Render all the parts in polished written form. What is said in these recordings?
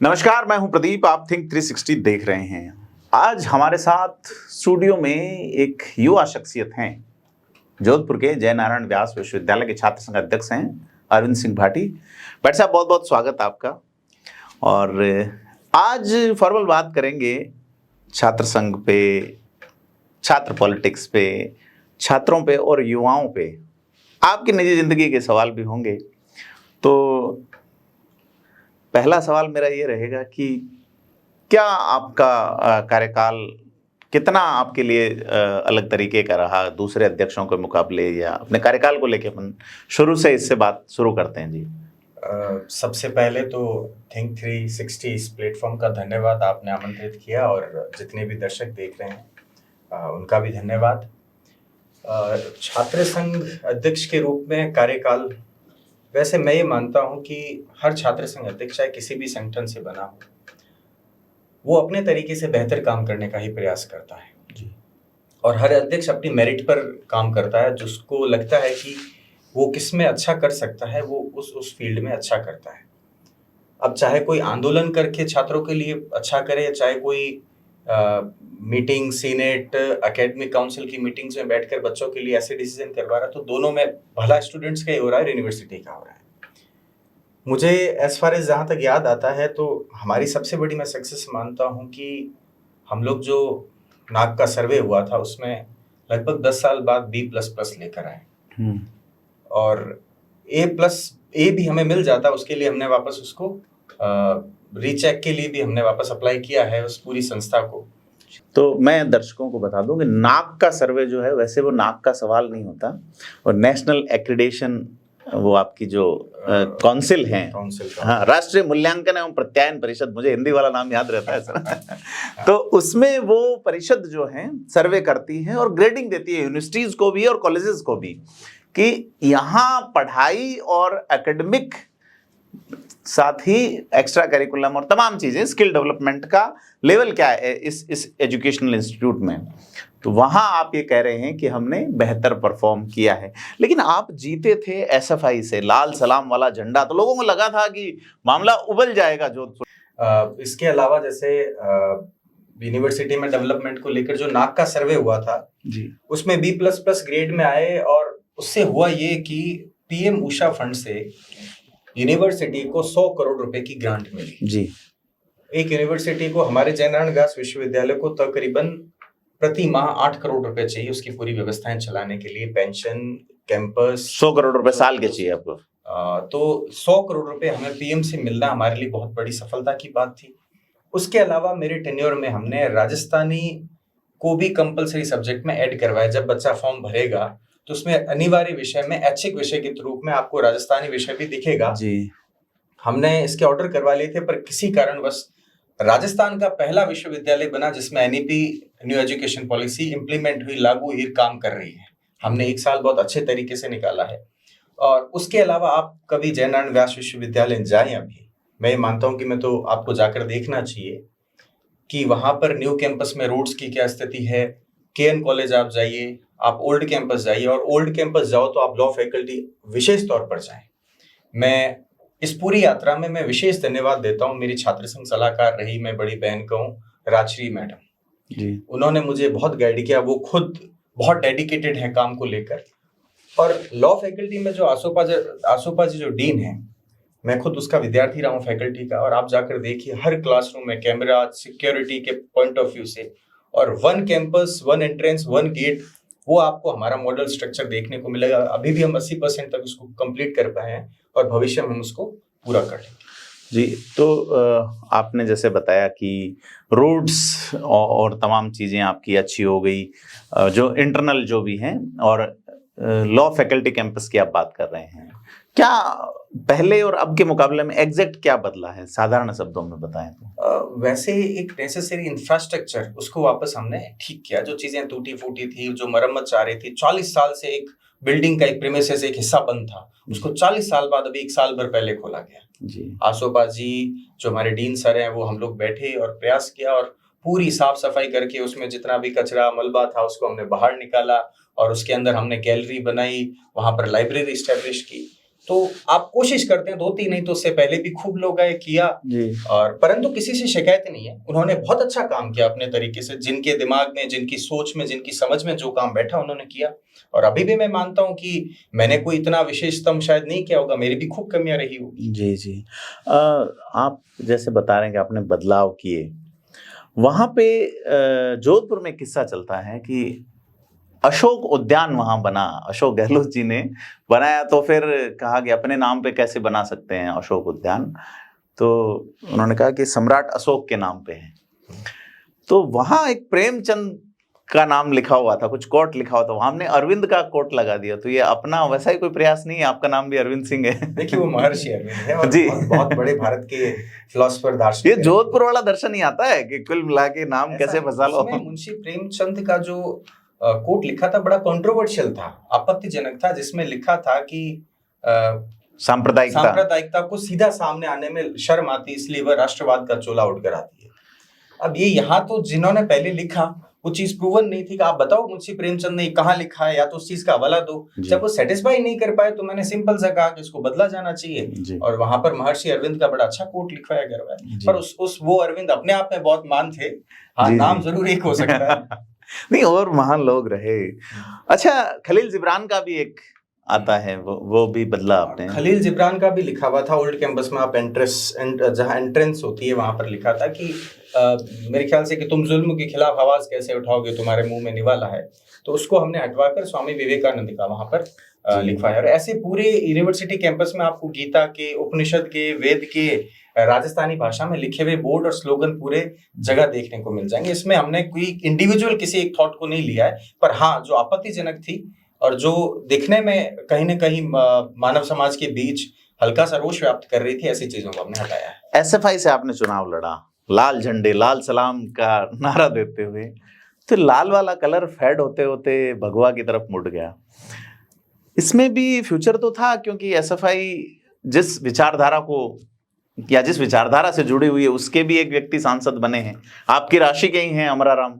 नमस्कार, मैं हूं प्रदीप। आप थिंक 360 देख रहे हैं। आज हमारे साथ स्टूडियो में एक युवा शख्सियत हैं। जोधपुर के जय नारायण व्यास विश्वविद्यालय के छात्र संघ अध्यक्ष हैं अरविंद सिंह भाटी। भाटी साहब, बहुत बहुत स्वागत आपका। और आज फॉर्मल बात करेंगे छात्र संघ पे, छात्र पॉलिटिक्स पे, छात्रों पे और युवाओं पे। आपकी निजी जिंदगी के सवाल भी होंगे। तो पहला सवाल मेरा ये रहेगा कि क्या आपका कार्यकाल कितना आपके लिए अलग तरीके का रहा दूसरे अध्यक्षों के मुकाबले, या अपने कार्यकाल को लेके अपन शुरू से इससे बात शुरू करते हैं जी। सबसे पहले तो थिंक 360 इस प्लेटफॉर्म का धन्यवाद, आपने आमंत्रित किया, और जितने भी दर्शक देख रहे हैं उनका भी धन्यवाद। छात्र संघ अध्यक्ष के रूप में कार्यकाल, वैसे मैं ये मानता हूं कि हर छात्र संघ अध्यक्ष चाहे किसी भी संगठन से बना हो, वो अपने तरीके से बेहतर काम करने का ही प्रयास करता है जी। और हर अध्यक्ष अपनी मेरिट पर काम करता है, जिसको लगता है कि वो किस में अच्छा कर सकता है वो उस फील्ड में अच्छा करता है। अब चाहे कोई आंदोलन करके छात्रों के लिए अच्छा करे, चाहे कोई मीटिंग, सीनेट, एकेडमिक काउंसिल की मीटिंग्स में बैठकर बच्चों के लिए ऐसे डिसीजन करवा रहा है, तो दोनों में भला स्टूडेंट्स का ही हो रहा है, यूनिवर्सिटी का हो रहा है। मुझे एज फार एज जहाँ तक याद आता है तो हमारी सबसे बड़ी मैं सक्सेस मानता हूँ कि हम लोग जो नाक का सर्वे हुआ था उसमें लगभग 10 साल बाद B++ लेकर आए, और A भी हमें मिल जाता, उसके लिए हमने वापस उसको रीचेक के लिए भी हमने वापस अप्लाई किया है उस पूरी संस्था को। तो मैं दर्शकों को बता दूं कि नाक का सर्वे जो है, वैसे वो नाक का सवाल नहीं होता, और नेशनल एक्रीडेशन, वो आपकी जो काउंसिल है, हाँ, राष्ट्रीय मूल्यांकन एवं प्रत्यायन परिषद, मुझे हिंदी वाला नाम याद रहता है सर। तो उसमें वो परिषद जो है सर्वे करती है और ग्रेडिंग देती है यूनिवर्सिटीज को भी और कॉलेजेस को भी, कि यहाँ पढ़ाई और एकेडमिक साथ ही एक्स्ट्रा करिकुलम और तमाम चीजें, स्किल डेवलपमेंट का लेवल क्या है इस एजुकेशनल इंस्टीट्यूट में। तो वहां आप ये कह रहे हैं कि हमने बेहतर परफॉर्म किया है। लेकिन आप जीते थे SFI से, लाल सलाम वाला झंडा, तो लोगों को लगा था कि मामला उबल जाएगा जोधपुर। इसके अलावा जैसे यूनिवर्सिटी में डेवलपमेंट को लेकर जो नाक का सर्वे हुआ था जी, उसमें B++ ग्रेड में आए, और उससे हुआ ये कि PM उषा फंड से यूनिवर्सिटी को 100 करोड़ रुपए की ग्रांट मिली जी। एक यूनिवर्सिटी को, हमारे जय नारायण व्यास विश्वविद्यालय को तकरीबन प्रति माह 8 करोड़ रुपए चाहिए उसकी पूरी व्यवस्थाएं चलाने के लिए, पेंशन, कैंपस। 100 करोड़ रुपए साल के चाहिए आपको। तो 100 करोड़ रुपए हमें PM से मिलना हमारे लिए बहुत बड़ी सफलता की बात थी। उसके अलावा मेरे टेन्योर में हमने राजस्थानी को भी कंपलसरी सब्जेक्ट में ऐड करवाया। जब बच्चा फॉर्म भरेगा तो उसमें अनिवार्य विषय में ऐच्छिक विषय के रूप में आपको राजस्थानी विषय भी दिखेगा जी। हमने इसके ऑर्डर करवा लिए थे, पर किसी कारणवश राजस्थान का पहला विश्वविद्यालय बना जिसमें NEP, new education policy implement हुई, लागू हुई, काम कर रही है। हमने 1 साल बहुत अच्छे तरीके से निकाला है। और उसके अलावा आप कभी जय नारायण व्यास विश्वविद्यालय जाएं, अभी मैं ये मानता हूं कि मैं तो आपको जाकर देखना चाहिए कि वहां पर न्यू कैंपस में रोड्स की क्या स्थिति है। KN कॉलेज आप जाइए, आप ओल्ड कैंपस जाइए, और ओल्ड कैंपस जाओ तो आप लॉ फैकल्टी विशेष तौर पर जाएं। मैं इस पूरी यात्रा में मैं विशेष धन्यवाद देता हूं मेरी छात्र संघ सलाहकार रही, मैं बड़ी बहन कहूं, राजश्री मैडम जी। उन्होंने मुझे बहुत गाइड किया, वो खुद बहुत डेडिकेटेड है काम को लेकर। और लॉ फैकल्टी में जो आसोपा जी जो डीन है, मैं खुद उसका विद्यार्थी रहा हूँ फैकल्टी का, और आप जाकर देखिए हर क्लासरूम में कैमरा, सिक्योरिटी के पॉइंट ऑफ व्यू से, और 1 कैंपस, 1 एंट्रेंस, 1 गेट, वो आपको हमारा मॉडल स्ट्रक्चर देखने को मिलेगा। अभी भी हम 80% तक उसको कंप्लीट कर पाए हैं, और भविष्य में हम उसको पूरा कर लेंगे जी। तो आपने जैसे बताया कि रोड्स और तमाम चीज़ें आपकी अच्छी हो गई, जो इंटरनल जो भी हैं, और लॉ फैकल्टी कैंपस की आप बात कर रहे हैं। क्या पहले और अब के मुकाबले में एग्जैक्ट क्या बदला है, साधारण शब्दों में बताएं तो? वैसे एक नेसेसरी इंफ्रास्ट्रक्चर उसको वापस हमने ठीक किया। जो चीजें टूटी फूटी थी, जो मरम्मत चाह रही थी, 40 साल से एक बिल्डिंग का एक प्रीमिसेस एक हिस्सा बंद था, उसको 40 साल बाद अभी 1 साल भर पहले खोला गया जी। आसोपा जी जो हमारे डीन सर हैं, वो हम लोग बैठे और प्रयास किया, और पूरी साफ सफाई करके उसमें जितना भी कचरा मलबा था उसको हमने बाहर निकाला, और उसके अंदर हमने गैलरी बनाई, वहां पर लाइब्रेरी स्टैब्लिश की। तो आप कोशिश करते हैं 2-3 नहीं तो उससे पहले भी खूब लोग आए किया जी। और परंतु किसी से शिकायत नहीं है। उन्होंने बहुत अच्छा काम किया अपने तरीके से, जिनके दिमाग में, जिनकी सोच में, जिनकी समझ में जो काम बैठा उन्होंने किया। और अभी भी मैं मानता हूं कि मैंने कोई इतना विशेषतम शायद नहीं किया होगा, मेरी भी खूब कमियां रही होगी। जी जी। आप जैसे बता रहे हैं कि आपने बदलाव किए, वहां पे जोधपुर में किस्सा चलता है कि अशोक उद्यान वहां बना, अशोक गहलोत जी ने बनाया, तो फिर कहा कि अपने नाम पे कैसे बना सकते हैं अशोक उद्यान, तो उन्होंने कहा कि सम्राट अशोक के नाम पे है। तो वहां एक प्रेमचंद का नाम लिखा हुआ था, कुछ कोट लिखा हुआ था, वहां हमने अरविंद का कोट लगा दिया। तो ये अपना वैसा ही कोई प्रयास नहीं है, आपका नाम भी अरविंद सिंह है। देखिए वो महर्षि अरविंद है और जी। बहुत बड़े भारत के फिलोसफर, दार्शनिक। ये जोधपुर वाला दर्शन ही आता है कि कुल मिला के नाम कैसे फंसा लो। मुंशी प्रेमचंद का जो कोट लिखा था बड़ा कंट्रोवर्शियल था, आपत्तिजनक था, जिसमें लिखा था कि सांप्रदायिकता को सीधा सामने आने में शर्म आती, इसलिए वह राष्ट्रवाद का चोला उठकर आती है। अब ये यहाँ तो जिन्होंने पहले लिखा वो चीज प्रूवन नहीं थी कि आप बताओ मुंशी प्रेमचंद ने कहाँ लिखा है, या तो उस चीज का हवाला दो। जब वो सेटिस्फाई नहीं कर पाए तो मैंने सिंपल सा कहा कि इसको बदला जाना चाहिए, और वहां पर महर्षि अरविंद का बड़ा अच्छा कोट लिखवाया गया है। पर उस वो अरविंद अपने आप में बहुत महान थे। हाँ, नाम जरूर एक हो सकता है। नहीं, और महान लोग रहे। अच्छा, खलील जिब्रान का भी एक आता है, वो भी बदला आपने। खलील जिब्रान का भी लिखा हुआ था ओल्ड कैंपस में, आप जहाँ एंट्रेंस होती है वहां पर लिखा था कि मेरे ख्याल से कि तुम जुल्म के खिलाफ आवाज कैसे उठाओगे, तुम्हारे मुंह में निवाला है। तो उसको हमने हटवाकर स्वामी विवेकानंद का वहां पर लिखवाया। और ऐसे पूरे यूनिवर्सिटी कैंपस में आपको गीता के, उपनिषद के, वेद के राजस्थानी भाषा में लिखे हुए बोर्ड और स्लोगन पूरे जगह देखने को मिल जाएंगे। इसमें हमने कोई इंडिविजुअल किसी एक थॉट को नहीं लिया है, पर हाँ जो आपत्तिजनक थी और जो दिखने में कहीं ना कहीं मानव समाज के बीच हल्का सा रोष व्याप्त कर रही थी, ऐसी चीजों को हमने हटाया है। एसएफआई से आपने चुनाव लड़ा, लाल झंडे लाल सलाम का नारा देते हुए, तो लाल वाला कलर फेड होते होते भगवा की तरफ मुड़ गया। इसमें भी फ्यूचर तो था, क्योंकि एसएफआई जिस विचारधारा को या जिस विचारधारा से जुड़ी हुई है उसके भी एक व्यक्ति सांसद बने हैं, आपकी राशि के ही हैं अमराराम।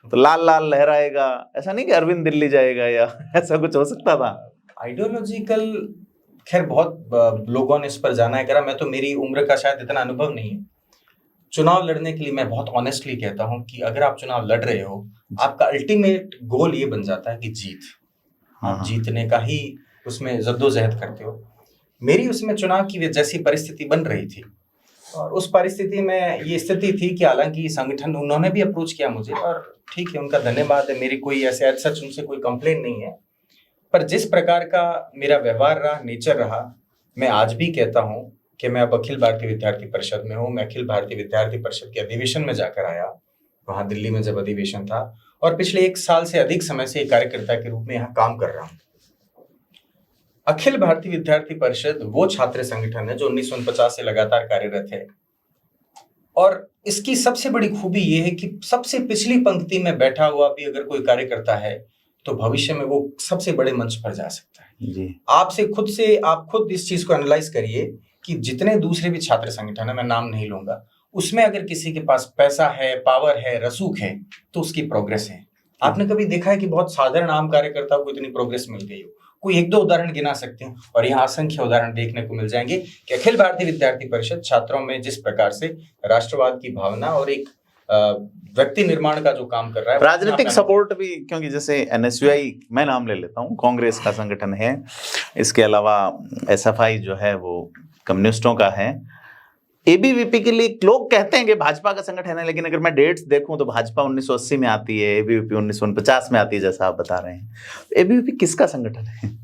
तो लाल लाल लहराएगा, ऐसा नहीं कि अरविंद दिल्ली जाएगा या ऐसा कुछ हो सकता था। आइडियोलॉजिकल खैर बहुत लोगों ने इस पर जाना है करा, मैं तो, मेरी उम्र का शायद इतना अनुभव नहीं है। चुनाव लड़ने के लिए मैं बहुत ऑनेस्टली कहता हूं कि अगर आप चुनाव लड़ रहे हो, आपका अल्टीमेट गोल ये बन जाता है कि जीत, आप जीतने का ही उसमें जद्दोजहद करते हो। मेरी उसमें चुनाव की जैसी परिस्थिति बन रही थी, और उस परिस्थिति में ये स्थिति थी कि हालांकि संगठन, उन्होंने भी अप्रोच किया मुझे, और ठीक है, उनका धन्यवाद है, मेरी कोई ऐसे सच उनसे कोई कंप्लेंट नहीं है। पर जिस प्रकार का मेरा व्यवहार रहा, नेचर रहा, मैं आज भी कहता हूं कि मैं अब अखिल भारतीय विद्यार्थी परिषद में हूं। मैं अखिल भारतीय विद्यार्थी परिषद के अधिवेशन में जाकर आया, वहां दिल्ली में जब अधिवेशन था, और पिछले 1 साल से अधिक समय से एक कार्यकर्ता के रूप में यहाँ काम कर रहा हूं। अखिल भारतीय विद्यार्थी परिषद वो छात्र संगठन है जो 1949 से लगातार कार्यरत है, और इसकी सबसे बड़ी खूबी ये है कि सबसे पिछली पंक्ति में बैठा हुआ भी अगर कोई कार्यकर्ता है तो भविष्य में वो सबसे बड़े मंच पर जा सकता है जी। आप खुद इस चीज को एनालाइज करिए कि जितने दूसरे भी छात्र संगठन है, मैं नाम नहीं लूंगा, उसमें अगर किसी के पास पैसा है, पावर है, रसूख है, तो उसकी प्रोग्रेस है। आपने कभी देखा है कि बहुत साधारण आम कार्यकर्ता को इतनी प्रोग्रेस मिल गई हो? कोई 1-2 उदाहरण गिना सकते हैं, और यहाँ असंख्य उदाहरण देखने को मिल जाएंगे कि अखिल भारतीय विद्यार्थी परिषद छात्रों में जिस प्रकार से राष्ट्रवाद की भावना और एक व्यक्ति निर्माण का जो काम कर रहा है, राजनीतिक सपोर्ट भी, क्योंकि जैसे एनएसयूआई मैं नाम ले लेता हूँ, कांग्रेस का संगठन है, इसके अलावा एसएफआई जो है वो कम्युनिस्टों का है, एबीवीपी के लिए लोग कहते हैं कि भाजपा का संगठन है, लेकिन अगर मैं डेट्स देखूं तो भाजपा 1980 में आती है, एबीवीपी 1949 में आती है, जैसा आप बता रहे हैं। एबीवीपी किसका संगठन है?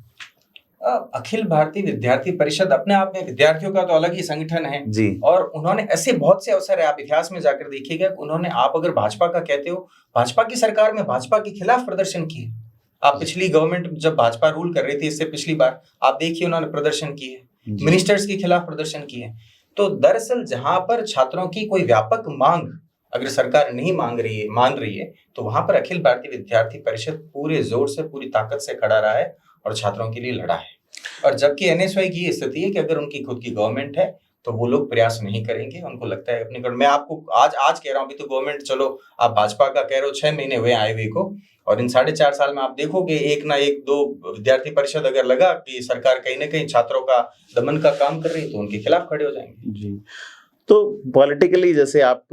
अखिल भारतीय विद्यार्थी परिषद अपने आप में विद्यार्थियों का तो अलग ही संगठन है जी, और उन्होंने ऐसे बहुत से अवसर है, आप इतिहास में जाकर देखिएगा, उन्होंने, आप अगर भाजपा का कहते हो, भाजपा की सरकार में भाजपा के खिलाफ प्रदर्शन किए। आप पिछली गवर्नमेंट जब भाजपा रूल कर रही थी, इससे पिछली बार आप देखिए उन्होंने प्रदर्शन किए, मिनिस्टर्स के खिलाफ प्रदर्शन किए। तो दरअसल जहां पर छात्रों की कोई व्यापक मांग अगर सरकार नहीं मान रही है, तो वहां पर अखिल भारतीय विद्यार्थी परिषद पूरे जोर से, पूरी ताकत से खड़ा रहा है और छात्रों के लिए लड़ा है। और जबकि एनएसयूआई की स्थिति है कि अगर उनकी खुद की गवर्नमेंट है तो वो लोग प्रयास नहीं करेंगे। उनको लगता है अपने मैं आपको आज कह रहा हूँ, अभी तो गवर्नमेंट, चलो आप भाजपा का कह रहे हो 6 महीने हुए आए हुए को, और इन 4.5 साल में आप देखोगे एक ना एक दो विद्यार्थी परिषद अगर लगा कि सरकार कहीं ना कहीं छात्रों का दमन का काम कर रही है तो उनके खिलाफ खड़े हो जाएंगे। जी, तो पॉलिटिकली जैसे आप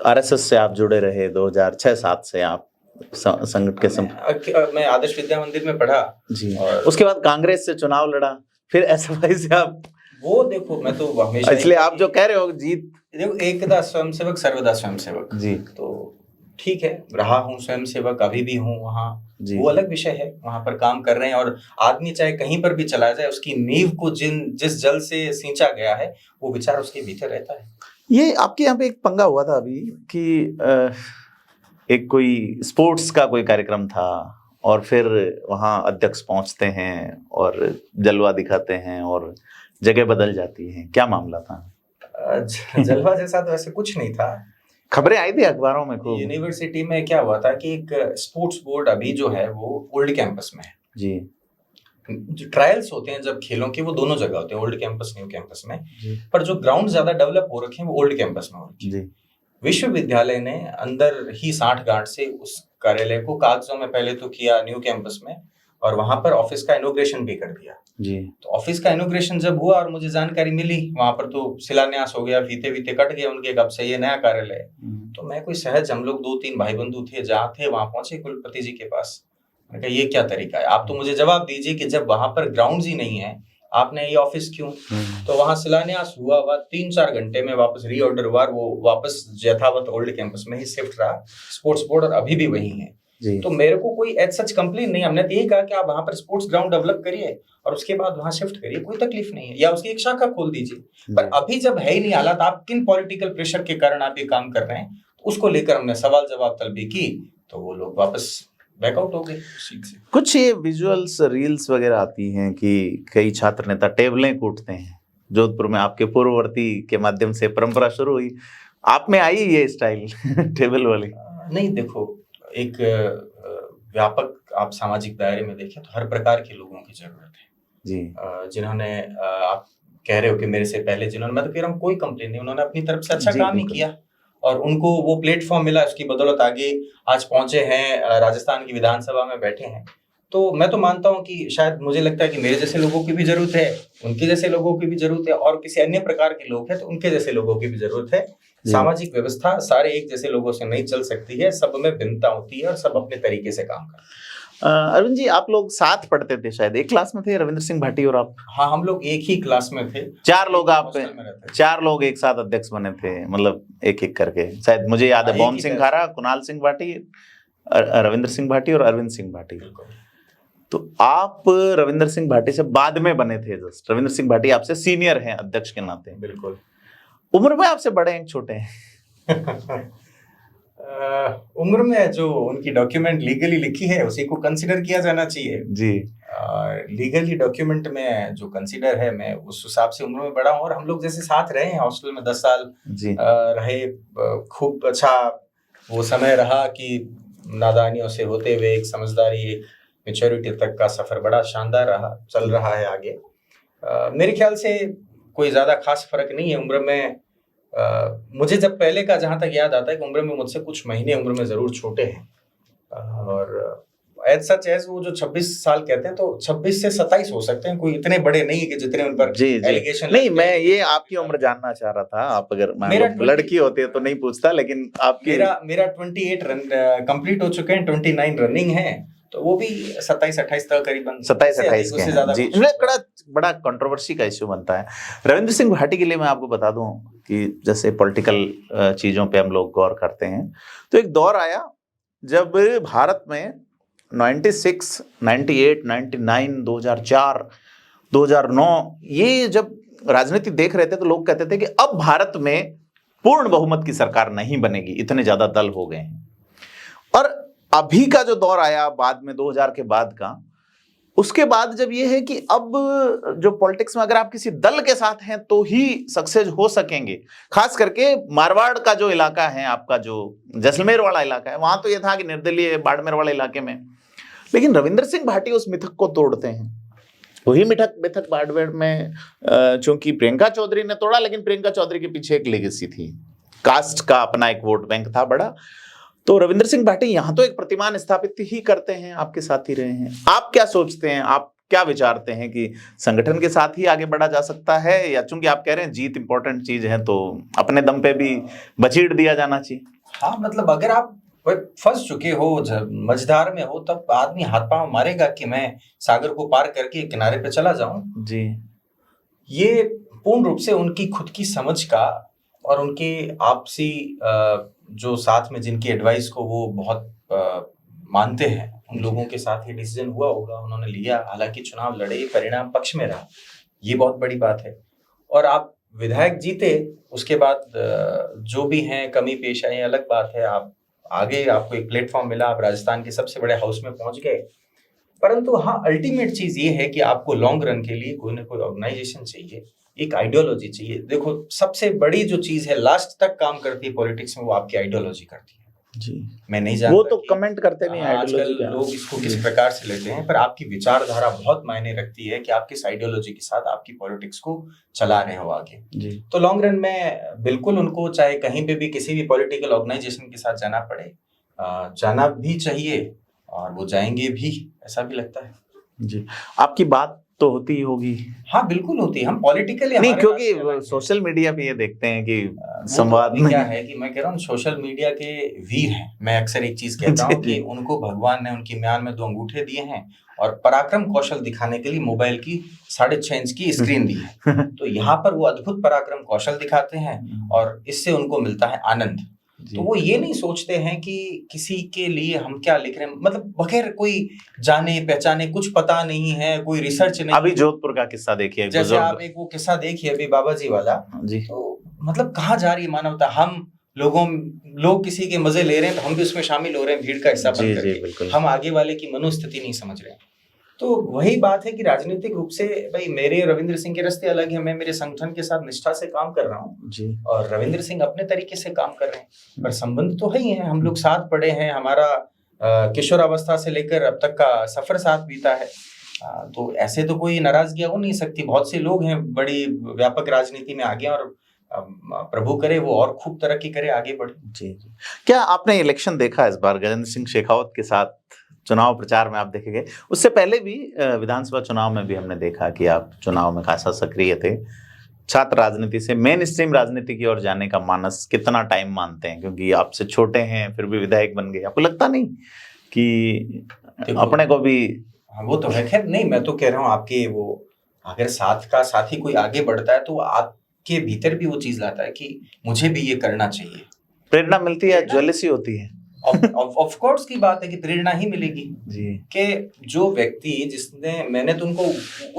आरएसएस से आप जुड़े रहे, 2006-7 से आप संगठन के मैं आदर्श विद्या मंदिर में पढ़ा जी, उसके बाद कांग्रेस से चुनाव लड़ा, फिर एसएफआई से आप, वो देखो मैं तो हमेशा, इसलिए आप जो कह रहे हो जीत, देखो एकदा स्वयंसेवक सर्वदा स्वयंसेवक जी, तो ठीक है, रहा हूँ स्वयंसेवक, अभी भी हूँ वहाँ, वो अलग विषय है, वहां पर काम कर रहे हैं। और आदमी चाहे कहीं पर भी चला जाए, उसकी नींव को जिस जल से सींचा गया है वो विचार उसके भीतर रहता है। ये आपके यहाँ पे एक पंगा हुआ था अभी कि एक कोई स्पोर्ट्स का कोई कार्यक्रम था और फिर वहाँ अध्यक्ष पहुंचते हैं और जलवा दिखाते हैं और जगह बदल जाती है, क्या मामला था? जलवा जैसा तो ऐसे कुछ नहीं था, खबरें आई थी अखबारों में खूब। यूनिवर्सिटी में क्या हुआ था कि एक स्पोर्ट्स बोर्ड अभी जो है वो ओल्ड कैंपस में है जी, जो ट्रायल्स होते हैं जब खेलों के वो दोनों जगह होते हैं, ओल्ड कैंपस न्यू कैंपस में, पर जो ग्राउंड ज्यादा डेवलप हो रखे हैं वो ओल्ड कैंपस में हो रखे हैं। विश्वविद्यालय ने अंदर ही 60 गांठ से उस कार्यालय को कागजों में पहले तो किया न्यू कैंपस में, और वहां पर ऑफिस का इनॉग्रेशन भी कर दिया जी। तो ऑफिस का इनॉग्रेशन जब हुआ और मुझे जानकारी मिली, वहां पर तो शिलान्यास हो गया, फीते वीते कट गए उनके, कब से ये नया कार्यालय है। तो मैं कोई सहज, हम लोग 2-3 भाई बंधु थे, जहाँ थे वहां पहुंचे कुलपति जी के पास। मैंने कहा ये क्या तरीका है, आप तो मुझे जवाब दीजिए कि जब वहां पर ग्राउंड ही नहीं है आपने ये ऑफिस क्यों? तो वहां शिलान्यास हुआ, 3-4 घंटे में वापस रीऑर्डर हुआ, वो वापस यथावत ओल्ड कैंपस में ही शिफ्ट रहा स्पोर्ट्स बोर्ड, और अभी भी वही है। तो मेरे को कोई एज सच कंप्लेन नहीं, हमने तो यही कहा कि आप वहां पर स्पोर्ट्स ग्राउंड डेवलप करिए और उसके बाद वहां शिफ्ट करिए, कोई तकलीफ नहीं है, या उसकी एक शाखा खोल दीजिए। पर अभी जब है ही नहीं हालात, आप किन पॉलिटिकल प्रेशर के कारण आप ये काम कर रहे हैं, तो उसको लेकर हमने सवाल जवाब तलबी की, तो वो लोग वापस बैकआउट हो गए सीट से। कुछ ये विजुअल्स रील्स वगैरह आती हैं कि कई छात्र नेता टेबलें कूटते हैं। जोधपुर में आपके पूर्ववर्ती के माध्यम से परंपरा शुरू हुई, आप में आई ये स्टाइल टेबल वाली? नहीं, देखो एक व्यापक आप सामाजिक दायरे में देखें तो हर प्रकार के लोगों की जरूरत है जी। जिन्होंने आप कह रहे हो कि मेरे से पहले जिन्होंने, मैं तो कह रहा हूँ कोई कंप्लेन नहीं, उन्होंने अपनी तरफ से अच्छा काम ही किया और उनको वो प्लेटफॉर्म मिला, उसकी बदौलत आगे आज पहुंचे हैं, राजस्थान की विधानसभा में बैठे हैं। तो मैं तो मानता हूं कि शायद मुझे लगता है कि मेरे जैसे लोगों की भी जरूरत है, उनके जैसे लोगों की भी जरूरत है, और किसी अन्य प्रकार के लोग हैं तो उनके जैसे लोगों की भी जरूरत है। सामाजिक व्यवस्था सारे एक जैसे लोगों से नहीं चल सकती है, सब में भिन्नता होती है और सब अपने तरीके से काम करते हैं। अरविंद जी, आप लोग साथ पढ़ते थे, शायद एक क्लास में थे, रविंद्र सिंह भाटी और आप? हाँ, हम लोग एक ही क्लास में थे। 4 लोग, आप 4 लोग एक साथ अध्यक्ष बने थे, मतलब एक एक करके, शायद मुझे याद है। बॉम सिंह खारा, कुणाल सिंह भाटी, रविंद्र सिंह भाटी और अरविंद सिंह भाटी। तो आप रविंद्र सिंह भाटी से बाद में बने थे, जस्ट रविंद्र सिंह भाटी आपसे सीनियर हैं अध्यक्ष के नाते। बिल्कुल। उम्र में आपसे बड़े हैं छोटे हैं? उम्र में जो उनकी डॉक्यूमेंट लीगली लिखी है उसी को कंसीडर किया जाना चाहिए जी। लीगली डॉक्यूमेंट में जो कंसीडर है, मैं उस हिसाब से उम्र में बड़ा हूँ, और हम लोग जैसे साथ रहे हैं हॉस्टल में 10 साल जी। रहे, खूब अच्छा वो समय रहा कि नादानियों से होते हुए एक समझदारी, एक मैच्योरिटी तक का सफर बड़ा शानदार रहा, चल रहा है आगे। मेरे ख्याल से कोई ज्यादा खास फर्क नहीं है उम्र में। मुझे जब पहले का जहां तक याद आता है कि उम्र में मुझसे कुछ महीने उम्र में जरूर छोटे हैं, और एज सच एज वो जो 26 साल कहते हैं तो 26 से 27 हो सकते हैं, कोई इतने बड़े नहीं है कि जितने उन पर एलिगेशन। नहीं, मैं ये आपकी उम्र जानना चाह रहा था। आप अगर लड़की होती है तो नहीं पूछता, लेकिन आपकी मेरा 28 रन कंप्लीट हो चुके हैं, 29 रनिंग है, तो वो भी 27-28 तक करीबन 27-28 के जी। बड़ा कंट्रोवर्सी का इश्यू बनता है। रविंद्र सिंह भाटी के लिए मैं आपको बता दूं कि जैसे पॉलिटिकल चीजों पे हम लोग गौर करते हैं, तो एक दौर आया जब भारत में 96, 98, 99, 2004, 2009 ये जब राजनीति देख रहे थे तो लोग कहते थे कि अब भारत में पूर्ण बहुमत की सरकार नहीं बनेगी, इतने ज्यादा दल हो गए हैं। और अभी का जो दौर आया बाद में 2000 के बाद का, उसके बाद जब ये है कि अब जो पॉलिटिक्स में अगर आप किसी दल के साथ हैं तो ही सक्सेस हो सकेंगे। खास करके मारवाड़ का जो इलाका है, आपका जो जैसलमेर वाला इलाका है, वहां तो ये था कि निर्दलीय बाड़मेर वाले इलाके में। लेकिन रविंद्र सिंह भाटी उस मिथक को तोड़ते हैं वही मिठक मिथक बाड़मेर में चूंकि प्रियंका चौधरी ने तोड़ा, लेकिन प्रियंका चौधरी के पीछे एक लेगेसी थी, कास्ट का अपना एक वोट बैंक था बड़ा। तो रविंद्र सिंह भाटी यहाँ तो एक प्रतिमान स्थापित ही करते हैं, आपके साथ ही रहे हैं। आप क्या सोचते हैं, आप क्या विचारते हैं कि संगठन के साथ ही आगे बढ़ा जा सकता है, या चूंकि आप कह रहे हैं जीत इंपॉर्टेंट चीज है तो अपने दम पे भी बचीड़ दिया जाना चाहिए? हाँ, मतलब अगर आप फंस चुके हो, मझधार में हो, तब आदमी हाथ पांव मारेगा कि मैं सागर को पार करके किनारे पे चला जाऊं जी। ये पूर्ण रूप से उनकी खुद की समझ का और उनके आपसी जो साथ में जिनकी एडवाइस को वो बहुत मानते हैं, उन लोगों के साथ ये डिसीजन हुआ होगा, उन्होंने लिया। हालांकि चुनाव लड़े, परिणाम पक्ष में रहा, ये बहुत बड़ी बात है। और आप विधायक जीते, उसके बाद जो भी हैं कमी पेश आई अलग बात है, आप आगे, आपको एक प्लेटफॉर्म मिला, आप राजस्थान के सबसे बड़े हाउस में पहुंच गए। परंतु हाँ, अल्टीमेट चीज ये है कि आपको लॉन्ग रन के लिए कोई ना कोई ऑर्गेनाइजेशन चाहिए, एक आइडियोलॉजी चाहिए। देखो, सबसे बड़ी जो चीज है लास्ट तक काम करती है पॉलिटिक्स में, वो आपकी आइडियोलॉजी करती है जी। मैं नहीं जानता, वो तो कमेंट करते नहीं आजकल लोग इसको किस प्रकार से लेते हैं, पर आपकी विचारधारा बहुत मायने रखती है कि आप किस आइडियोलॉजी के साथ आपकी पॉलिटिक्स को चला रहे हो आगे जी। तो लॉन्ग रन में बिल्कुल उनको चाहे कहीं पे भी किसी भी पॉलिटिकल ऑर्गेनाइजेशन के साथ जाना पड़े, जाना भी चाहिए और वो जाएंगे भी, ऐसा भी लगता है जी। आपकी बात तो होती ही होगी। हाँ, बिल्कुल होती है। हम पॉलिटिकली नहीं, क्योंकि सोशल मीडिया पे ये देखते हैं कि संवाद में क्या है कि मैं कह रहा हूँ सोशल मीडिया के वीर हैं। मैं अक्सर एक चीज कहता हूँ कि उनको भगवान ने उनकी म्यान में 2 अंगूठे दिए हैं और पराक्रम कौशल दिखाने के लिए मोबाइल की 6.5 इंच की स्क्रीन दी है। तो यहाँ पर वो अद्भुत पराक्रम कौशल दिखाते हैं और इससे उनको मिलता है आनंद। तो वो ये नहीं सोचते हैं कि किसी के लिए हम क्या लिख रहे हैं, मतलब बगैर कोई जाने पहचाने, कुछ पता नहीं है, कोई रिसर्च नहीं। अभी जोधपुर का किस्सा देखिए, जैसे आप एक वो किस्सा देखिए अभी बाबा जी वाला जी। तो मतलब कहाँ जा रही है मानवता? हम लोग किसी के मजे ले रहे हैं तो हम भी उसमें शामिल हो रहे हैं, भीड़ का हिस्सा बन करके। हम आगे वाले की मनोस्थिति नहीं समझ रहे हैं। तो वही बात है कि राजनीतिक रूप से भाई मेरे रविंद्र सिंह के रास्ते अलग है, मैं मेरे संगठन के साथ निष्ठा से काम कर रहा हूँ जी, और रविंद्र सिंह अपने तरीके से काम कर रहे हैं, पर संबंध तो है ही है। हम लोग साथ पढ़े हैं, हमारा किशोरावस्था से लेकर अब तक का सफर साथ बीता है। तो ऐसे तो कोई नाराजगी हो नहीं सकती। बहुत से लोग हैं बड़ी व्यापक राजनीति में आगे, और प्रभु करे वो और खूब तरक्की करे, आगे बढ़े जी। क्या आपने इलेक्शन देखा इस बार गजेंद्र सिंह शेखावत के साथ चुनाव प्रचार में आप देखेंगे? उससे पहले भी विधानसभा चुनाव में भी हमने देखा कि आप चुनाव में खासा सक्रिय थे। छात्र राजनीति से मेन स्ट्रीम राजनीति की ओर जाने का मानस कितना टाइम मानते हैं, क्योंकि आपसे छोटे हैं फिर भी विधायक बन गए? आपको लगता नहीं कि अपने को भी? वो तो है। खैर नहीं, मैं तो कह रहा हूँ आपके वो अगर साथ का साथी कोई आगे बढ़ता है तो आपके भीतर भी वो चीज लाता है कि मुझे भी ये करना चाहिए। प्रेरणा मिलती है, ज्वेलसी होती है। ऑफ कोर्स की बात है कि प्रेरणा ही मिलेगी जी। कि जो व्यक्ति जिसने, मैंने तो उनको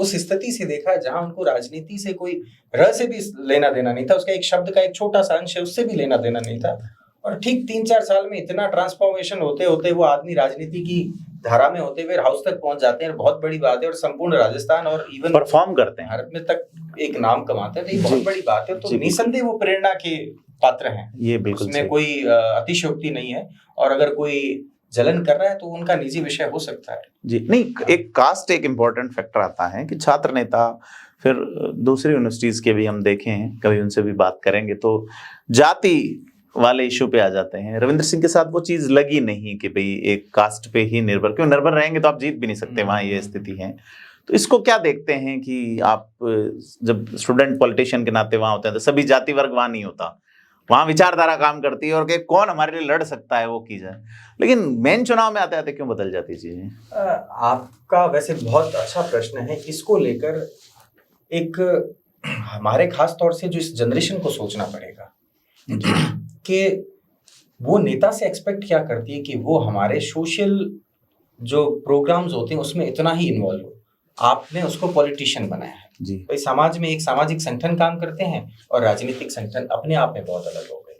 उस स्थिति से देखा है जहां उनको राजनीति से कोई र से भी लेना देना नहीं था, उसका एक शब्द का एक छोटा सा अंश है उससे भी लेना देना नहीं था, और ठीक 3-4 साल में इतना ट्रांसफॉर्मेशन होते होते वो आदमी राजनीति की धारा में होते हुए हाउस तक पहुंच जाते हैं। बहुत बड़ी बात है, और संपूर्ण राजस्थान और इवन परफॉर्म करते हैं, भारत में तक एक नाम कमाते हैं, तो ये बहुत बड़ी बात है। तो निसंदेह वो प्रेरणा के पात्र हैं, ये बिल्कुल उसमें कोई अतिशयोक्ति नहीं है। और अगर कोई जलन कर रहा है तो उनका निजी विषय हो सकता है जी। नहीं, एक कास्ट एक इम्पोर्टेंट फैक्टर आता है कि छात्र नेता, फिर दूसरी यूनिवर्सिटीज के भी हम देखे हैं, कभी उनसे भी बात करेंगे तो जाति वाले इशू पे आ जाते हैं। रविंद्र सिंह के साथ वो चीज लगी नहीं कि भाई एक कास्ट पे ही निर्भर, क्यों निर्भर रहेंगे तो आप जीत भी नहीं सकते, वहां ये स्थिति है। तो इसको क्या देखते हैं कि आप जब स्टूडेंट पॉलिटिशियन के नाते वहां होते हैं तो सभी जाति वर्ग वहां नहीं होता, वहां विचारधारा काम करती है और कि कौन हमारे लिए लड़ सकता है वो की जाए, लेकिन मेन चुनाव में आते आते क्यों बदल जाती चीजें? आपका वैसे बहुत अच्छा प्रश्न है। इसको लेकर एक हमारे खास तौर से जो इस जनरेशन को सोचना पड़ेगा कि वो नेता से एक्सपेक्ट क्या करती है कि वो हमारे सोशल जो प्रोग्राम्स होते हैं उसमें इतना ही इन्वॉल्व हो। आपने उसको पॉलिटिशियन बनाया है जी। भाई समाज में एक सामाजिक संगठन काम करते हैं और राजनीतिक संगठन अपने आप में बहुत अलग हो गए।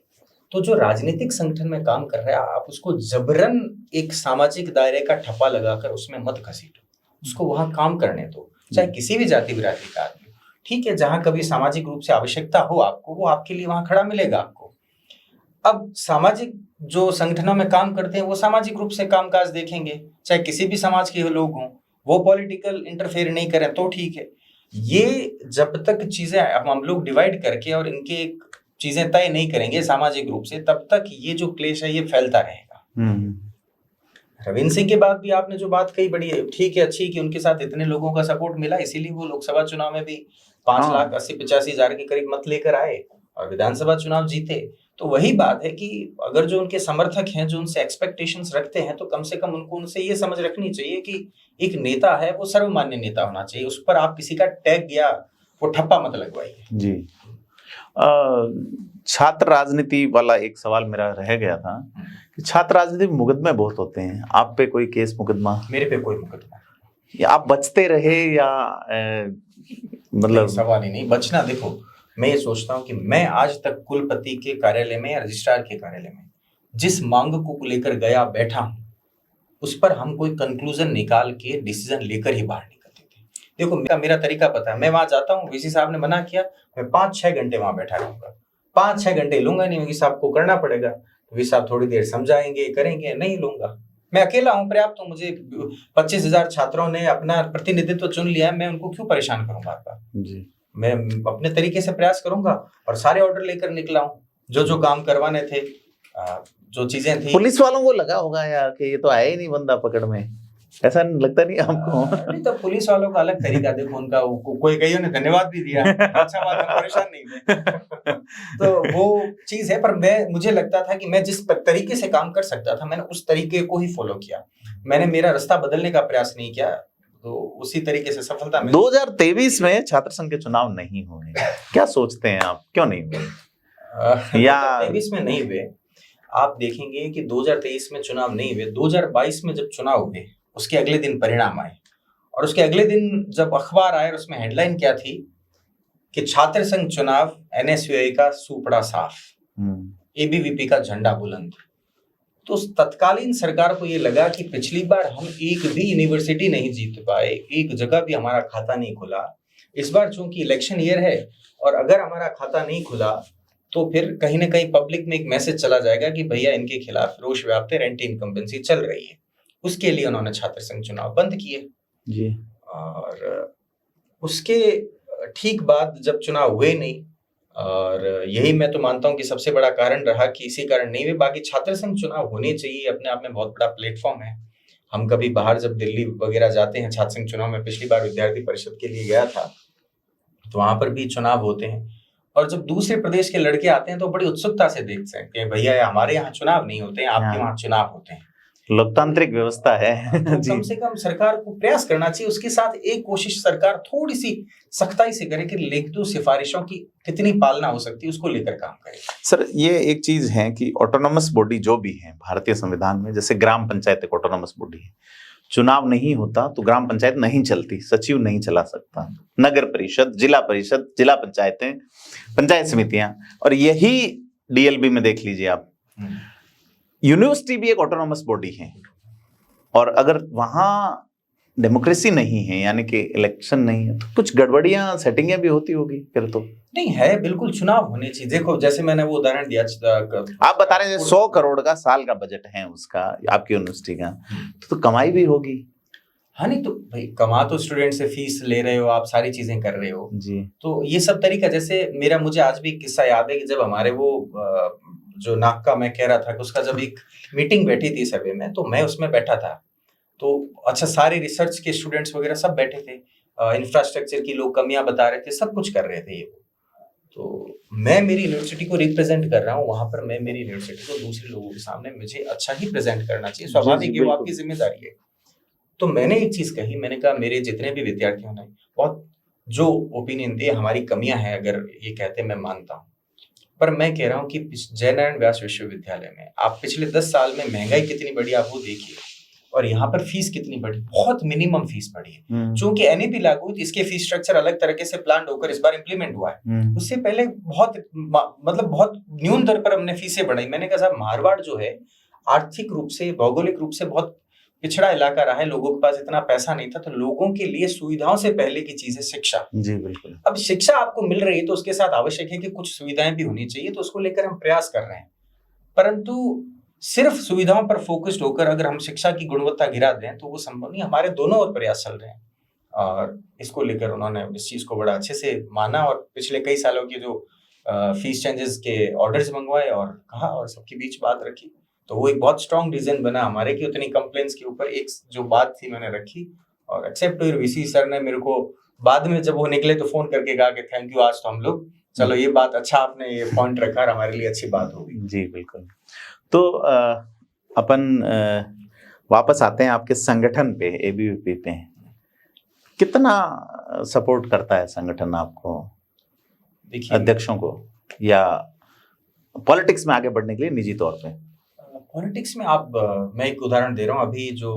तो जो राजनीतिक संगठन में काम कर रहा है, आप उसको जबरन एक सामाजिक दायरे का ठप्पा लगाकर उसमें मत घसीटो, उसको वहां काम करने दो, चाहे किसी भी जाति बिरादरी का आदमी। ठीक है, जहां कभी सामाजिक रूप से आवश्यकता हो आपको, वो आपके लिए वहां खड़ा मिलेगा आपको। अब सामाजिक जो संगठनों में काम करते हैं वो सामाजिक रूप से कामकाज देखेंगे, चाहे किसी भी समाज के लोग हों। वो पॉलिटिकल इंटरफेयर नहीं करें तो ठीक है। ये जब तक चीजें हम लोग डिवाइड करके और इनके चीजें तय नहीं करेंगे सामाजिक रूप से, तब तक ये जो क्लेश है ये फैलता रहेगा। रविंद्र सिंह के बाद भी आपने जो बात कही बड़ी ठीक है, अच्छी, कि उनके साथ इतने लोगों का सपोर्ट मिला, इसीलिए वो लोकसभा चुनाव में भी 5,80,85,000 के करीब मत लेकर आए और विधानसभा चुनाव जीते। तो वही बात है कि अगर जो उनके समर्थक हैं, जो उनसे एक्सपेक्टेशंस रखते हैं, तो कम से कम उनको उनसे ये समझ रखनी चाहिए कि एक नेता है वो सर्वमान्य नेता होना चाहिए, उस पर आप किसी का टैग या वो ठप्पा मत लगवाइए। जी। छात्र राजनीति वाला एक सवाल मेरा रह गया था कि छात्र राजनीति में मुकदमे बहुत होते हैं, आप पे कोई केस मुकदमा? मेरे पे कोई मुकदमा, या आप बचते रहे या मतलब? सवाल ही नहीं बचना। देखो, मैं ये सोचता हूँ कि मैं आज तक कुलपति के कार्यालय में या रजिस्ट्रार के कार्यालय में जिस मांग को लेकर गया बैठा हूँ, उस पर हम कोई कंक्लूजन निकाल के डिसीजन लेकर ही बाहर निकलते थे। देखो, मेरा तरीका पता है, मैं वहां जाता हूँ, वीसी साहब ने मना किया, मैं 5-6 घंटे वहां बैठा रहूंगा। 5-6 घंटे लूंगा नहीं, वीसी साहब को करना पड़ेगा, वीसी साहब थोड़ी देर समझाएंगे, करेंगे, नहीं लूंगा। मैं अकेला हूँ, पर्याप्त हूँ, मुझे 25,000 छात्रों ने अपना प्रतिनिधित्व चुन लिया है, मैं उनको क्यों परेशान करूँ बार बार? जी, मैं अपने तरीके से प्रयास करूंगा और सारे ऑर्डर लेकर निकला हूँ, जो काम करवाने थे, जो चीजें थी। पुलिस वालों को लगा होगा यार कि ये तो आया ही नहीं बंदा पकड़ में, ऐसा लगता नहीं आपको? नहीं, तो पुलिस वालों का अलग तरीका, देखो उनका, कोई कईयों ने धन्यवाद भी दिया, अच्छा बात है, परेशान नहीं हुए। तो वो चीज है, पर मुझे लगता था कि मैं जिस तरीके से काम कर सकता था, मैंने उस तरीके को ही फॉलो किया, मैंने मेरा रास्ता बदलने का प्रयास नहीं किया, तो उसी तरीके से सफलता मिली। 2023 में छात्र संघ के चुनाव नहीं हुए, क्या सोचते हैं आप, क्यों नहीं हुए? या 2023 में नहीं हुए, आप देखेंगे कि 2023 में चुनाव नहीं हुए, 2022 में जब चुनाव हुए उसके अगले दिन परिणाम आए, और उसके अगले दिन जब अखबार आए, उसमें हेडलाइन क्या थी कि छात्र संघ चुनाव, एनएसयूआई का सूपड़ा साफ, एबीवीपी का झंडा बुलंद। तो तत्कालीन सरकार को ये लगा कि पिछली बार हम एक भी यूनिवर्सिटी नहीं जीत पाए, एक जगह भी हमारा खाता नहीं खुला, इस बार चूंकि इलेक्शन ईयर है और अगर हमारा खाता नहीं खुला तो फिर कहीं ना कहीं पब्लिक में एक मैसेज चला जाएगा कि भैया इनके खिलाफ रोष व्याप्त एंटी इनकम्बेंसी चल रही है। उसके लिए उन्होंने छात्र संघ चुनाव बंद किए जी। और उसके ठीक बाद जब चुनाव हुए नहीं, और यही मैं तो मानता हूं कि सबसे बड़ा कारण रहा कि इसी कारण नहीं हुए। बाकी छात्र संघ चुनाव होने चाहिए, अपने आप में बहुत बड़ा प्लेटफॉर्म है। हम कभी बाहर जब दिल्ली वगैरह जाते हैं छात्र संघ चुनाव में, पिछली बार विद्यार्थी परिषद के लिए गया था, तो वहां पर भी चुनाव होते हैं, और जब दूसरे प्रदेश के लड़के आते हैं तो बड़ी उत्सुकता से देखते हैं, भैया हमारे यहाँ चुनाव नहीं होते हैं, आपके वहाँ चुनाव होते हैं, लोकतांत्रिक व्यवस्था है। तो कम से कम सरकार को प्रयास करना चाहिए। उसके साथ एक कोशिश सरकार थोड़ी सी सख्ताई से करे कि लिखित सिफारिशों की कितनी पालना हो सकती है, उसको लेकर काम करे। सर, ये एक चीज है कि ऑटोनोमस बॉडी जो भी है भारतीय संविधान में, जैसे ग्राम पंचायत एक ऑटोनोमस बॉडी है, चुनाव नहीं होता तो ग्राम पंचायत नहीं चलती, सचिव नहीं चला सकता, नगर परिषद, जिला परिषद, जिला पंचायतें, पंचायत समितियां, और यही डीएलबी में देख लीजिए आप, यूनिवर्सिटी भी एक ऑटोनोमस बॉडी है, और अगर वहां डेमोक्रेसी नहीं है, यानी कि इलेक्शन नहीं है, तो कुछ गड़बड़ियां, सेटिंगें भी होती होगी फिर तो। नहीं है, बिल्कुल चुनाव होने चाहिए। देखो, जैसे मैंने वो उदाहरण दिया, आप बता रहे हैं 100 करोड़ का साल का बजट है उसका, आपकी यूनिवर्सिटी का, तो कमाई भी होगी। हाँ, नहीं तो भाई, कमा तो स्टूडेंट से फीस ले रहे हो आप, सारी चीजें कर रहे हो जी, तो ये सब तरीका। जैसे मुझे आज भी किस्सा याद है कि जब हमारे वो जो नाक का मैं कह रहा था कि उसका जब एक मीटिंग बैठी थी सर्वे में, तो मैं उसमें बैठा था, तो अच्छा सारे रिसर्च के स्टूडेंट्स वगैरह सब बैठे थे, इंफ्रास्ट्रक्चर की लोग कमियां बता रहे थे, सब कुछ कर रहे थे ये। तो मैं मेरी यूनिवर्सिटी को रिप्रेजेंट कर रहा हूँ वहां पर, मैं मेरी यूनिवर्सिटी को दूसरे लोगों के सामने मुझे अच्छा ही प्रेजेंट करना चाहिए, स्वाभाविक है, वो आपकी जिम्मेदारी है। तो मैंने एक चीज कही, मैंने कहा मेरे जितने भी विद्यार्थियों ने बहुत जो ओपिनियन दिए, हमारी कमियां हैं अगर ये कहते, मैं मानता हूँ, पर मैं कह रहा हूँ कि जयनारायण व्यास विश्वविद्यालय में आप पिछले 10 साल में महंगाई कितनी बढ़ी आप वो देखिए, और यहाँ पर फीस कितनी बढ़ी, बहुत मिनिमम फीस बढ़ी है। चूंकि एनईपी लागू हुई, इसके फीस स्ट्रक्चर अलग तरीके से प्लान होकर इस बार इंप्लीमेंट हुआ है, उससे पहले बहुत न्यून दर पर हमने फीसें बढ़ाई। मैंने कहा साहब, मारवाड़ जो है आर्थिक रूप से, भौगोलिक रूप से बहुत पिछड़ा इलाका रहा है, लोगों के पास इतना पैसा नहीं था, तो लोगों के लिए सुविधाओं से पहले की चीज है शिक्षा। जी बिल्कुल। अब शिक्षा आपको मिल रही है तो उसके साथ आवश्यक है कि कुछ सुविधाएं भी होनी चाहिए, तो उसको लेकर हम प्रयास कर रहे हैं। परंतु सिर्फ सुविधाओं पर फोकस्ड होकर अगर हम शिक्षा की गुणवत्ता गिरा दें तो वो संभव नहीं। हमारे दोनों ओर प्रयास चल रहे हैं और इसको लेकर उन्होंने इस चीज को बड़ा अच्छे से माना और पिछले कई सालों के जो फीस चेंजेस के ऑर्डर्स मंगवाए और कहा और सबके बीच बात रखी। तो वो एक बहुत स्ट्रॉन्ग रीजन बना हमारे कि उतनी कंप्लेंट्स के ऊपर एक जो बात थी मैंने रखी और एक्सेप्ट हुई। वीसी सर ने मेरे को बाद में जब वो निकले तो फोन करके कहा कि थैंक यू, आज तो हम लोग चलो ये बात अच्छा आपने ये पॉइंट रखा और हमारे लिए अच्छी बात होगी। जी बिल्कुल। तो अपन वापस आते हैं आपके संगठन पे, एबीवीपी पे। कितना सपोर्ट करता है संगठन आपको, देखिए अध्यक्षों को, या पॉलिटिक्स में आगे बढ़ने के लिए निजी तौर पे? पॉलिटिक्स में आप मैं एक उदाहरण दे रहा हूँ। अभी जो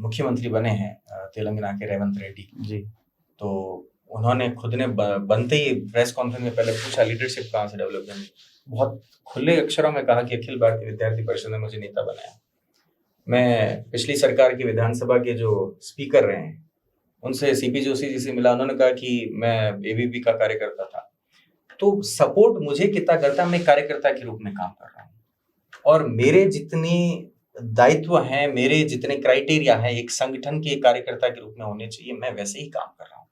मुख्यमंत्री बने हैं तेलंगाना के रेवंत रेड्डी जी, तो उन्होंने खुद ने बनते ही प्रेस कॉन्फ्रेंस में पहले पूछा लीडरशिप कहाँ से डेवलप करनी। बहुत खुले अक्षरों में कहा कि अखिल भारतीय विद्यार्थी परिषद ने मुझे नेता बनाया। मैं पिछली सरकार की विधानसभा के जो स्पीकर रहे हैं उनसे सीपी जोशी जी से मिला, उन्होंने कहा कि मैं एबीवीपी का कार्यकर्ता था। तो सपोर्ट मुझे कितना करता, मैं कार्यकर्ता के रूप में काम कर रहा हूँ और मेरे जितने दायित्व हैं, मेरे जितने क्राइटेरिया हैं एक संगठन के कार्यकर्ता के रूप में होने चाहिए, मैं वैसे ही काम कर रहा हूँ।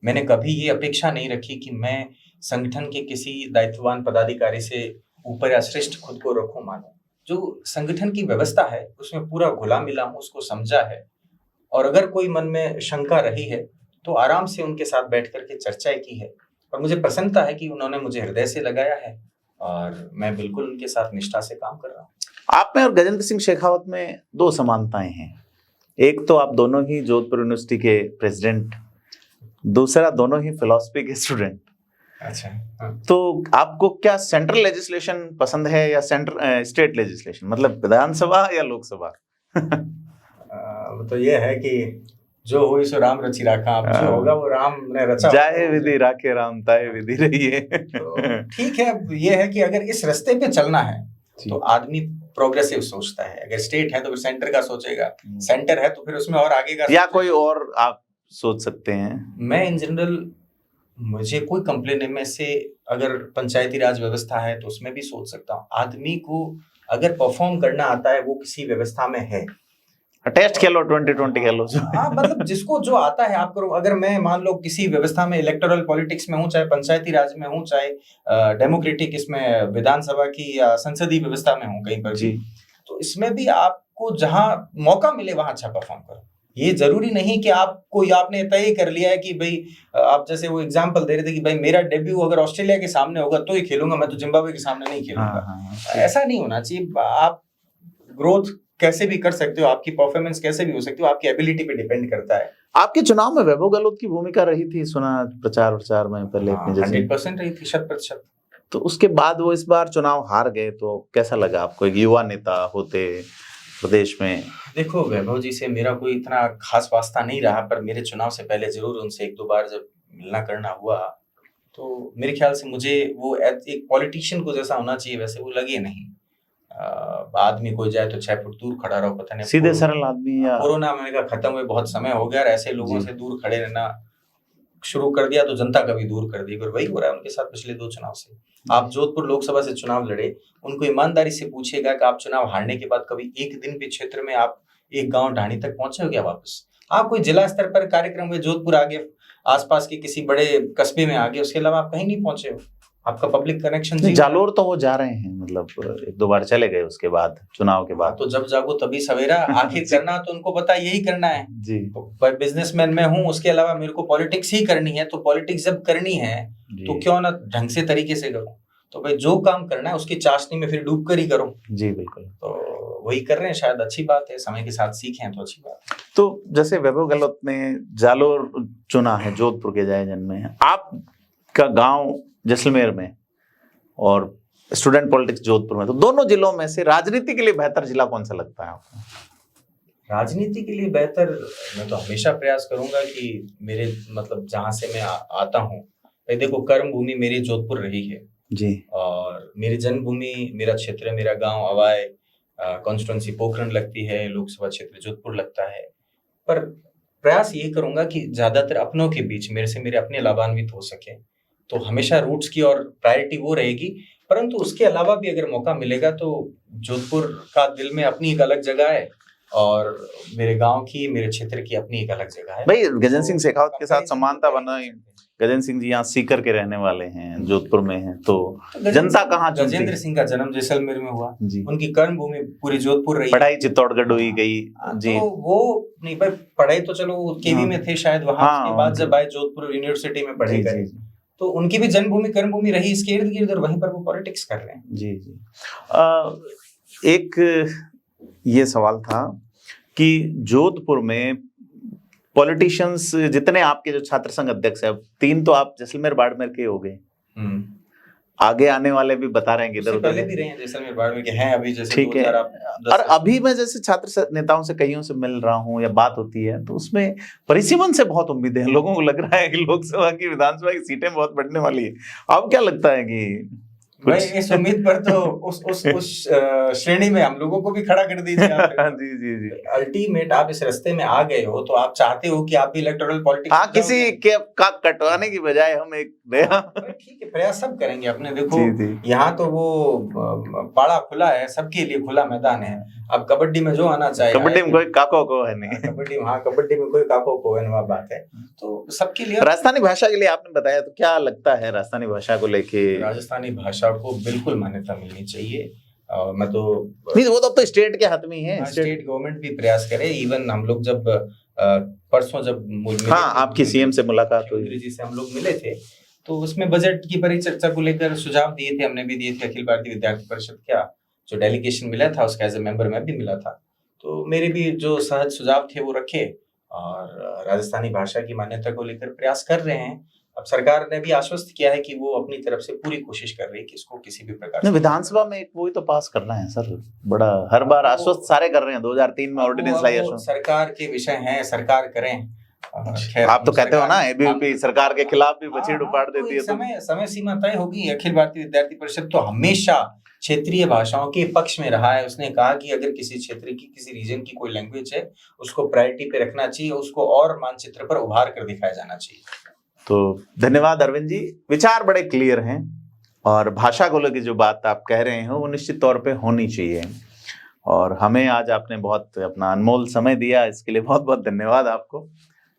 मैंने कभी ये अपेक्षा नहीं रखी कि मैं संगठन के किसी दायित्ववान पदाधिकारी से ऊपर या श्रेष्ठ खुद को रखूं। मानो जो संगठन की व्यवस्था है उसमें पूरा घुला मिला हूं, उसको समझा है और अगर कोई मन में शंका रही है तो आराम से उनके साथ बैठ करके चर्चा की है और मुझे प्रसन्नता है कि उन्होंने मुझे हृदय से लगाया है और मैं बिल्कुल उनके साथ निष्ठा से काम कर रहा हूँ। आप में और गजेंद्र सिंह शेखावत में दो समानताएं हैं। एक तो आप दोनों ही जोधपुर यूनिवर्सिटी के प्रेसिडेंट, दूसरा दोनों ही फिलॉसफी के स्टूडेंट। अच्छा हाँ। तो आपको क्या सेंट्रल लेजिस्लेशन पसंद है या स्टेट लेजिस्लेशन, मतलब विधानसभा या लोकसभा? तो ये है कि जो हुई सो राम रचि राखा, अब जो होगा वो राम ने रचा। जाए विधि राखे राम, ताए विधि रहिए। तो ठीक है, ये है कि अगर इस रास्ते पे चलना है तो आदमी प्रोग्रेसिव सोचता है। अगर स्टेट है तो फिर सेंटर का सोचेगा, सेंटर है तो फिर उसमें और आगे का या कोई और आप सोच सकते हैं। मैं इन जनरल मुझे कोई कंप्लेन है, मैं से अगर पंचायती राज व्यवस्था है तो उसमें भी सोच सकता हूँ। आदमी को अगर परफॉर्म करना आता है, वो किसी व्यवस्था में है, टेस्ट खेलो 2020 खेलो, हाँ मतलब जिसको जो आता है आप करो। अगर मैं मान लो किसी व्यवस्था में इलेक्टोरल पॉलिटिक्स में हूँ, चाहे पंचायती राज में हूँ, चाहे डेमोक्रेटिक इसमें विधानसभा की या संसदीय व्यवस्था में हूँ कहीं पर भी, तो इसमें भी आपको जहां मौका मिले वहां अच्छा परफॉर्म करो। ये जरूरी नहीं कि आपने तय कर लिया है कि भाई आप जैसे वो एग्जांपल दे रहे थे कि भाई मेरा डेब्यू अगर ऑस्ट्रेलिया के सामने होगा तो ही खेलूंगा, मैं तो जिम्बाब्वे के सामने नहीं खेलूंगा। ऐसा नहीं होना चाहिए। आप ग्रोथ कैसे भी कर सकते हो, आपकी परफॉर्मेंस कैसे भी हो सकती हो, आपकी एबिलिटी पे डिपेंड करता है। आपके चुनाव में वैभव गहलोत की भूमिका रही थी, सुना प्रचार में पहले? 100% रही थी, 100%। तो उसके बाद वो इस बार चुनाव हार गए, तो कैसा लगा आपको एक युवा नेता होते प्रदेश में? देखो वैभव जी से मेरा कोई इतना खास वास्ता नहीं रहा, पर मेरे चुनाव से पहले जरूर उनसे एक दो बार जब मिलना करना हुआ तो मेरे ख्याल से मुझे वो एक पॉलिटिशियन को जैसा होना चाहिए वैसे वो लगे नहीं। आदमी कोई जाए तो 6 फुट दूर खड़ा रहो, पता नहीं सीधे सरल आदमी। या कोरोना में का खत्म हुए बहुत समय हो गया और ऐसे लोगों से दूर खड़े रहना शुरू कर दिया तो जनता का भी दूर कर दी। और वही हो रहा है उनके साथ पिछले 2 चुनाव से। आप जोधपुर लोकसभा से चुनाव लड़े, उनको ईमानदारी से पूछिएगा कि आप चुनाव हारने के बाद कभी एक दिन भी क्षेत्र में आप एक गांव ढाणी तक पहुंचे हो क्या वापस? आप कोई जिला स्तर पर कार्यक्रम में जोधपुर आगे, आसपास के किसी बड़े कस्बे में आगे, उसके अलावा आप कहीं नहीं पहुंचे हो। आपका पब्लिक कनेक्शन जालोर तो वो जा रहे हैं, मतलब 1-2 बार चले गए उसके बाद, चुनाव के बाद। तो जब जागो तभी सवेरा, आखिर करना तो उनको पता यही करना है जी। तो बिजनेसमैन मैं हूँ, उसके अलावा मेरे को पॉलिटिक्स ही करनी है। तो पॉलिटिक्स जब करनी है तो क्यों ना ढंग से तरीके से करूं। तो भाई जो काम करना है उसकी चाशनी में फिर डूब कर ही करो। जी बिल्कुल। तो वही कर रहे हैं, शायद अच्छी बात है, समय के साथ सीखें तो अच्छी बात है। तो जैसे वैभव गहलोत ने जालोर चुना है, जोधपुर के जय जन में, आपका गांव जैसलमेर में और स्टूडेंट पॉलिटिक्स जोधपुर में, तो दोनों जिलों में से राजनीति के लिए बेहतर जिला कौन सा लगता है आपको? राजनीति के लिए बेहतर, मैं तो हमेशा प्रयास करूंगा कि मेरे मतलब जहां से मैं आता हूँ, देखो कर्म भूमि मेरी जोधपुर रही है जी, और मेरी जन्मभूमि, मेरा क्षेत्र, मेरा गांव अवाय कॉन्स्टिट्यूंसी पोखरण लगती है, लोकसभा क्षेत्र जोधपुर लगता है। पर प्रयास यही करूंगा कि ज्यादातर अपनों के बीच मेरे अपने लाभान्वित हो सके। तो हमेशा रूट्स की और प्रायोरिटी वो रहेगी परंतु उसके अलावा भी अगर मौका मिलेगा तो जोधपुर का दिल में अपनी एक अलग जगह है और मेरे गांव की, मेरे क्षेत्र की अपनी एक अलग जगह है। भाई गजेंद्र सिंह शेखावत के साथ समानता बनाई। गजेंद्र सिंह जी यहाँ सीकर के रहने वाले हैं, जोधपुर में हैं, तो जनता कहाँ चुनती? गजेंद्र सिंह का जन्म जैसलमेर में हुआ जी, उनकी कर्म भूमि पूरी जोधपुर रही, पढ़ाई चित्तौड़गढ़ हुई गई जी। तो वो नहीं भाई, पढ़ाई तो चलो केवी में थे शायद वहां, उसके बाद जब आए जोधपुर यूनिवर्सिटी में पढ़ाई करी, तो उनकी भी जन्मभूमि कर्मभूमि रही इसके इर्द गिर्द, और वहीं पर वो पॉलिटिक्स कर रहे हैं। जी जी। एक ये सवाल था कि जोधपुर में पॉलिटिशियंस जितने आपके जो छात्र संघ अध्यक्ष है, 3 तो आप जैसलमेर बाड़मेर के हो गए, आगे आने वाले भी बता रहे हैं कि इधर उधर पहले भी रहे हैं जैसलमेर बाड़मेर के हैं अभी, जैसे ठीक है। और अभी मैं जैसे छात्र नेताओं से कईयों से मिल रहा हूँ या बात होती है, तो उसमें परिसीमन से बहुत उम्मीदें हैं। लोगों को लग रहा है कि लोकसभा की, विधानसभा की सीटें बहुत बढ़ने वाली है। अब क्या लगता है कि भाई इस उम्मीद पर तो उस श्रेणी में हम लोगों को भी खड़ा कर दीजिए आप। जी जी जी। अल्टीमेट आप इस रास्ते में आ गए हो तो आप चाहते हो कि आप भी इलेक्टोरल पॉलिटिक्स, हाँ, किसी के का कटवाने की बजाय हम एक नया, ठीक है, प्रयास सब करेंगे अपने। देखो जी। यहाँ तो वो पाड़ा खुला है, सबके लिए खुला मैदान है। अब कबड्डी में जो आना चाहिए, कबड्डी में कोई काको को है नहीं, कबड्डी में कोई काको को है, वह बात है। तो सबके लिए राजस्थानी भाषा के लिए आपने बताया, तो क्या लगता है राजस्थानी भाषा को लेके? राजस्थानी भाषा को बिल्कुल मान्यता मिलनी चाहिए। मैं तो नहीं, वो तो स्टेट के हाथ में ही है। स्टेट गवर्नमेंट भी प्रयास करे। इवन हम लोग जब परसों जब हाँ, आपकी सीएम से मुलाकात हुई, जी से हम लोग मिले थे, तो उसमें बजट की परिचर्चा को लेकर सुझाव दिए थे, हमने भी दिए थे। अखिल भारतीय विद्यार्थी परिषद का जो डेलीगेशन मिला था उसका एज ए मेंबर मैं भी मिला था, तो मेरे भी जो सहज सुझाव थे वो रखे और राजस्थानी भाषा की मान्यता को लेकर प्रयास कर रहे हैं। अब सरकार ने भी आश्वस्त किया है कि वो अपनी तरफ से पूरी कोशिश कर रही है कि इसको किसी भी प्रकार से विधानसभा में एक वही तो पास करना है सर, बड़ा हर बार आश्वस्त सारे कर रहे हैं। 2003 में ऑर्डिनेंस लाई, सरकार के विषय हैं, सरकार करें। आप तो कहते हो ना एबीवीपी सरकार के खिलाफ भी बछेड़ उपाड़ देती है, समय सीमा तय होगी। अखिल भारतीय विद्यार्थी परिषद तो हमेशा क्षेत्रीय भाषाओं के पक्ष में रहा है। उसने कहा कि अगर किसी क्षेत्र की, किसी रीजन की कोई लैंग्वेज है, उसको प्रायोरिटी पे रखना चाहिए, उसको और मानचित्र पर उभार कर दिखाया जाना चाहिए। तो धन्यवाद अरविंद जी, विचार बड़े क्लियर हैं और भाषा को लेकर जो बात आप कह रहे हैं वो निश्चित तौर पे होनी चाहिए। और हमें आज आपने बहुत अपना अनमोल समय दिया, इसके लिए बहुत बहुत धन्यवाद आपको।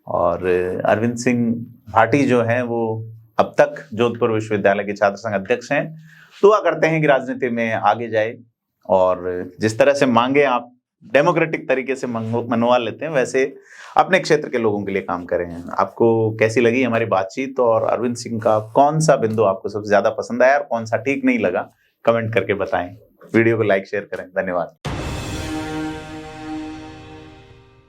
और अरविंद सिंह भाटी जो हैं वो अब तक जोधपुर विश्वविद्यालय के छात्र संघ अध्यक्ष हैं। दुआ करते हैं कि राजनीति में आगे जाए और जिस तरह से मांगे आप डेमोक्रेटिक तरीके से मनवा लेते हैं, वैसे अपने क्षेत्र के लोगों के लिए काम करें। आपको कैसी लगी हमारी बातचीत और अरविंद सिंह का कौन सा बिंदु आपको सबसे ज्यादा पसंद आया और कौन सा ठीक नहीं लगा, कमेंट करके बताएं। वीडियो को लाइक शेयर करें। धन्यवाद।